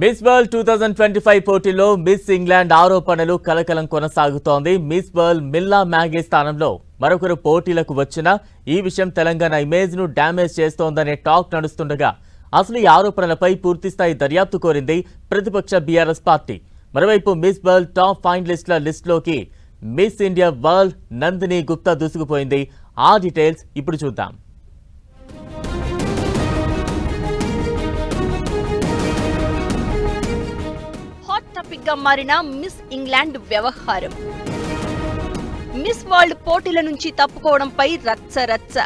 Miss world 2025 పోటీలో miss England ఆరోపణలు కలకలం కొనసాగుతోంది. మిస్ వరల్డ్ మిల్లా మ్యాగీ స్థానంలో మరొకరు పోటీలకు వచ్చినా ఈ విషయం తెలంగాణ ఇమేజ్ ను డ్యామేజ్ చేస్తోందనే టాక్ నడుస్తుండగా అసలు ఈ ఆరోపణలపై పూర్తిస్థాయి దర్యాప్తు కోరింది ప్రతిపక్ష బీఆర్ఎస్ పార్టీ. మరోవైపు మిస్ వరల్డ్ టాప్ ఫైనలిస్టుల లిస్టులోకి Miss India World Nandini Gupta దూసుకుపోయింది. ఆ డీటెయిల్స్ ఇప్పుడు చూద్దాం. గా మారిన మిస్ ఇంగ్లాండ్ వ్యవహారం. మిస్ వరల్డ్ పోటీల నుంచి తప్పుకోవడంపై రచ్చ.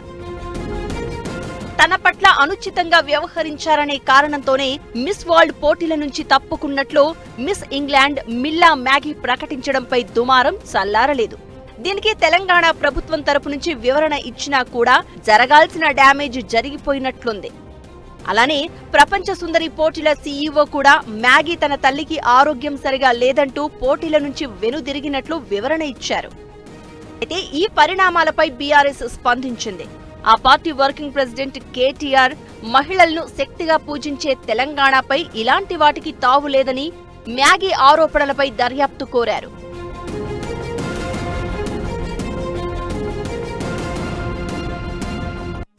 తన పట్ల అనుచితంగా వ్యవహరించారనే కారణంతోనే మిస్ వరల్డ్ పోటీల నుంచి తప్పుకున్నట్లు మిస్ ఇంగ్లాండ్ మిల్లా మ్యాగీ ప్రకటించడంపై దుమారం చల్లారలేదు. దీనికి తెలంగాణ ప్రభుత్వం తరపు నుంచి వివరణ ఇచ్చినా కూడా జరగాల్సిన డ్యామేజ్ జరిగిపోయినట్లుంది. అలానే ప్రపంచ సుందరి పోటీల సీఈఓ కూడా మ్యాగీ తన తల్లికి ఆరోగ్యం సరిగా లేదంటూ పోటీల నుంచి వెనుదిరిగినట్లు వివరణ ఇచ్చారు. అయితే ఈ పరిణామాలపై బీఆర్ఎస్ స్పందించింది. ఆ పార్టీ వర్కింగ్ ప్రెసిడెంట్ కేటీఆర్ మహిళలను శక్తిగా పూజించే తెలంగాణపై ఇలాంటి వాటికి తావు లేదని మ్యాగీ ఆరోపణలపై దర్యాప్తు కోరారు.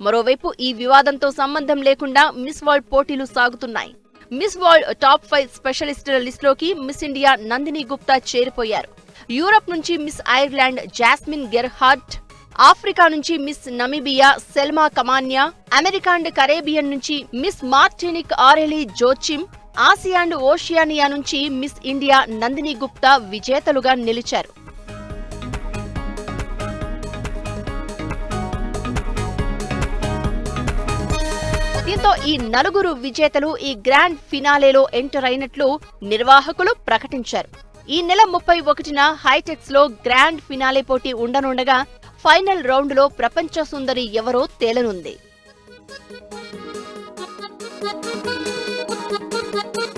మరోవైపు ఈ వివాదంతో సంబంధం లేకుండా మిస్ వరల్డ్ పోటీలు సాగుతున్నాయి. మిస్ వరల్డ్ టాప్ 5 స్పెషలిస్టుల లిస్టులోకి మిస్ ఇండియా నందిని గుప్తా చేరిపోయారు. యూరప్ నుంచి Miss Ireland Jasmine Gerhardt, Africa నుంచి Miss Namibia Selma Kamanya, America and Caribbean నుంచి Miss Martinique Aurelie Joachim, Asia and Oceania నుంచి మిస్ ఇండియా నందిని గుప్తా విజేతలుగా నిలిచారు. దీంతో ఈ నలుగురు విజేతలు ఈ గ్రాండ్ ఫినాలేలో ఎంటర్ అయినట్లు నిర్వాహకులు ప్రకటించారు. ఈ నెల 31న హైటెక్స్ లో గ్రాండ్ ఫినాలే పోటీ ఉండనుండగా ఫైనల్ రౌండ్ లో ప్రపంచ సుందరి ఎవరో తేలనుంది.